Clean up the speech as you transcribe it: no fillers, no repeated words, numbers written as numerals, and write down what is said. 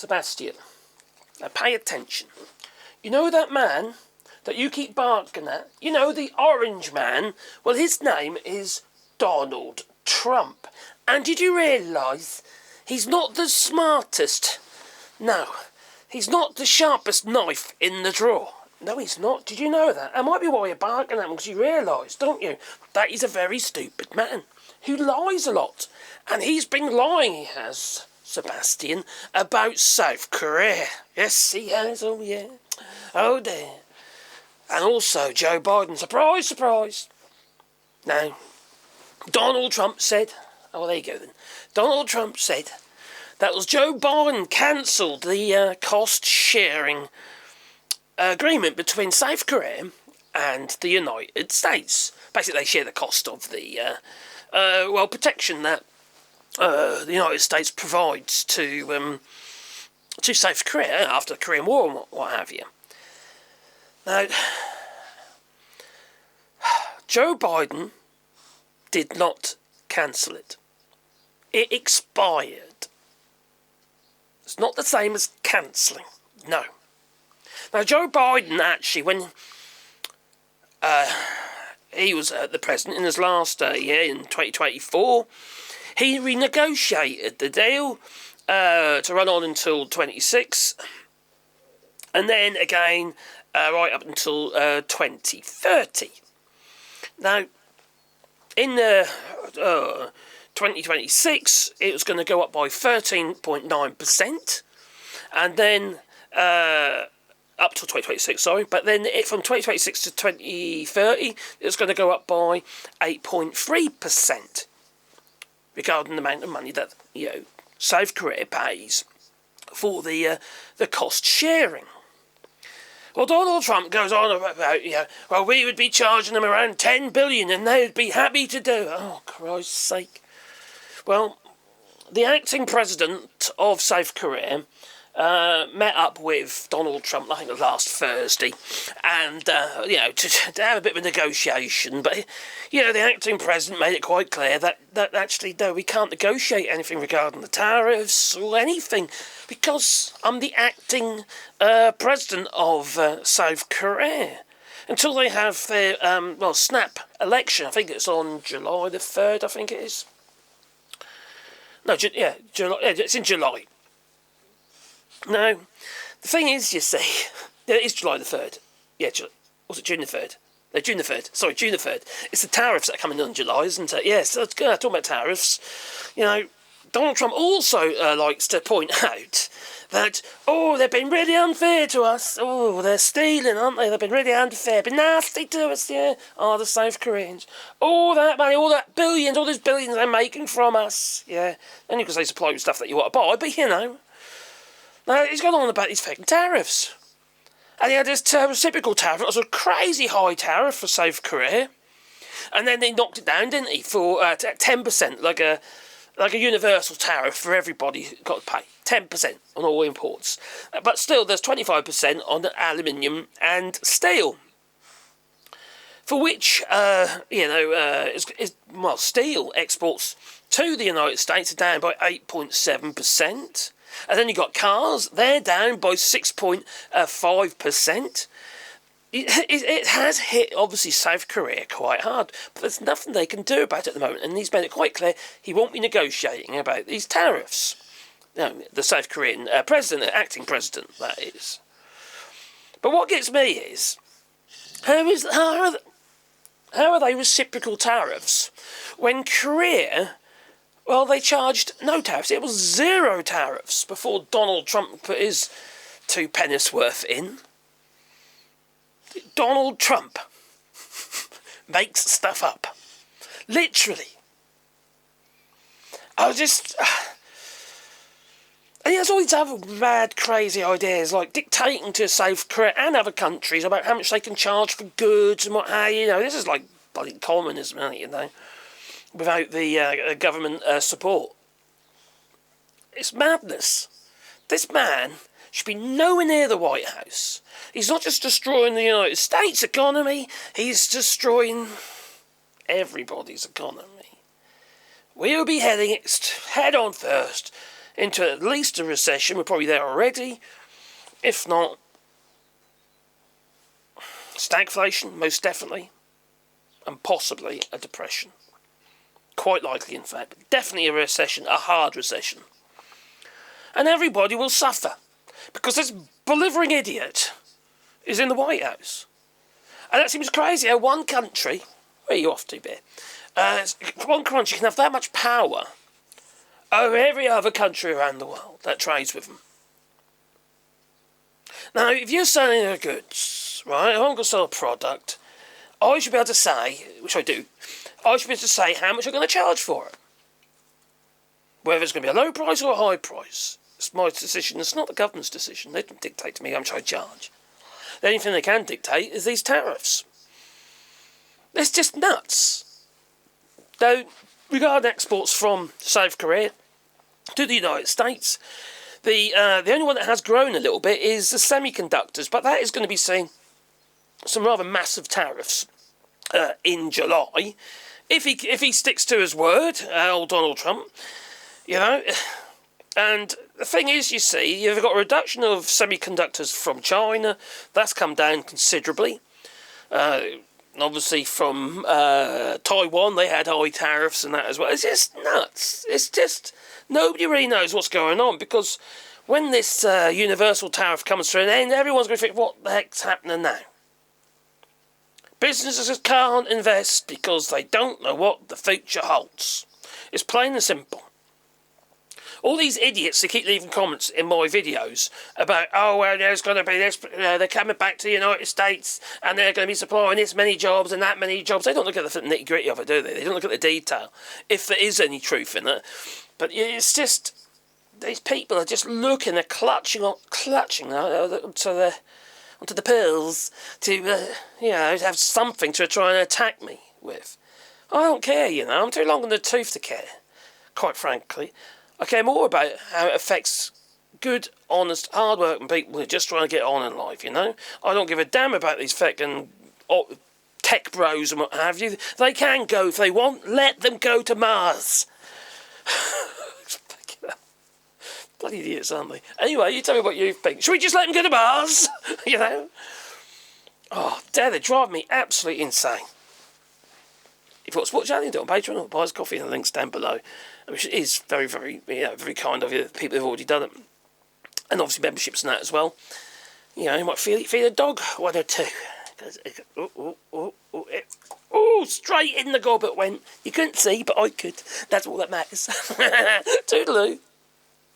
Sebastian, now pay attention. You know that man that you keep barking at? You know, the orange man? Well, his name is Donald Trump. And did you realise he's not the smartest? No, he's not the sharpest knife in the drawer. No, he's not. Did you know that? That might be why you're barking at him, because you realise, don't you, that he's a very stupid man who lies a lot. And he's been lying, he has, Sebastian, about South Korea. Yes, he has, oh yeah. Oh dear. And also Joe Biden. Surprise, surprise. Now, Donald Trump said, oh, there you go then. Donald Trump said that was Joe Biden cancelled the cost-sharing agreement between South Korea and the United States. Basically, they share the cost of the, protection that the United States provides to South Korea after the Korean War and what have you. Now, Joe Biden did not cancel it. It expired. It's not the same as cancelling. No. Now, Joe Biden actually, when he was the president in his last year in 2024, he renegotiated the deal to run on until 26, and then again right up until 2030. Now, in 2026, it was going to go up by 13.9%, and then up to 2026, sorry, but then from 2026 to 2030, it's going to go up by 8.3% regarding the amount of money that, South Korea pays for the cost sharing. Well, Donald Trump goes on about, we would be charging them around $10 billion and they would be happy to do it. Oh, Christ's sake. Well, the acting president of South Korea met up with Donald Trump, I think it was last Thursday, and, to have a bit of a negotiation. But, the acting president made it quite clear that actually, no, we can't negotiate anything regarding the tariffs or anything, because I'm the acting president of South Korea. Until they have their, snap election. I think it's on July the 3rd, I think it is. No, July, it's in July. No, the thing is, you see, it is July the 3rd. Yeah, was it June the 3rd? No, June the 3rd. Sorry, June the 3rd. It's the tariffs that are coming in July, isn't it? Yes, that's good. Talking about tariffs. Donald Trump also likes to point out that, they've been really unfair to us. Oh, they're stealing, aren't they? They've been really unfair, been nasty to us, yeah. Oh, the South Koreans. All that money, all those billions they're making from us. Yeah, only because they supply with stuff that you want to buy, but Now, he's gone on about these fucking tariffs. And he had this reciprocal tariff. It was a crazy high tariff for South Korea. And then they knocked it down, didn't he, for 10%, like a universal tariff for everybody got to pay. 10% on all imports. But still, there's 25% on aluminium and steel. For which, steel exports to the United States are down by 8.7%. And then you've got cars, they're down by 6.5%. It has hit, obviously, South Korea quite hard, but there's nothing they can do about it at the moment. And he's made it quite clear he won't be negotiating about these tariffs. The South Korean president, the acting president, that is. But what gets me is, how are they reciprocal tariffs when Korea... Well, they charged no tariffs. It was 0 tariffs before Donald Trump put his 2 pennies worth in. Donald Trump makes stuff up. Literally. And he has all these other mad, crazy ideas, like dictating to South Korea and other countries about how much they can charge for goods and what have you. This is like bloody communism, isn't it, without the government support. It's madness. This man should be nowhere near the White House. He's not just destroying the United States economy, he's destroying everybody's economy. We'll be heading head on first into at least a recession. We're probably there already. If not, stagflation, most definitely. And possibly a depression. Quite likely, in fact. But definitely a recession, a hard recession. And everybody will suffer. Because this belligerent idiot is in the White House. And that seems crazy. How one country... Where are you off to, Bear? One country can have that much power over every other country around the world that trades with them. Now, if you're selling your goods, right, if I'm going to sell a product, I should be able to say, which I do, I should be able to say how much I'm going to charge for it. Whether it's going to be a low price or a high price. It's my decision. It's not the government's decision. They don't dictate to me how much I charge. The only thing they can dictate is these tariffs. It's just nuts. Though, regarding exports from South Korea to the United States, the only one that has grown a little bit is the semiconductors, but that is going to be seeing some rather massive tariffs in July. If he sticks to his word, old Donald Trump, you know. And the thing is, you see, you've got a reduction of semiconductors from China. That's come down considerably. Obviously from Taiwan, they had high tariffs and that as well. It's just nuts. It's just, nobody really knows what's going on, because when this universal tariff comes to an end, everyone's going to think, what the heck's happening now? Businesses can't invest because they don't know what the future holds. It's plain and simple. All these idiots, they keep leaving comments in my videos about, oh, well, there's going to be this, they're coming back to the United States and they're going to be supplying this many jobs and that many jobs. They don't look at the nitty-gritty of it, do they? They don't look at the detail, if there is any truth in it. But it's just, these people are just looking, they're clutching onto the pills to, have something to try and attack me with. I don't care, I'm too long in the tooth to care, quite frankly. I care more about how it affects good, honest, hard-working people who are just trying to get on in life, I don't give a damn about these fucking tech bros and what have you. They can go if they want. Let them go to Mars. Bloody idiots, aren't they? Anyway, you tell me what you think. Should we just let them go to Mars? Oh, they drive me absolutely insane. If you want to support the channel, you do it on Patreon or buy us coffee, and the link's down below. Which is very, very, very kind of you, people who've already done it. And obviously memberships and that as well. You might feed a dog, one or two. Straight in the gob it went. You couldn't see, but I could. That's all that matters. Toodaloo.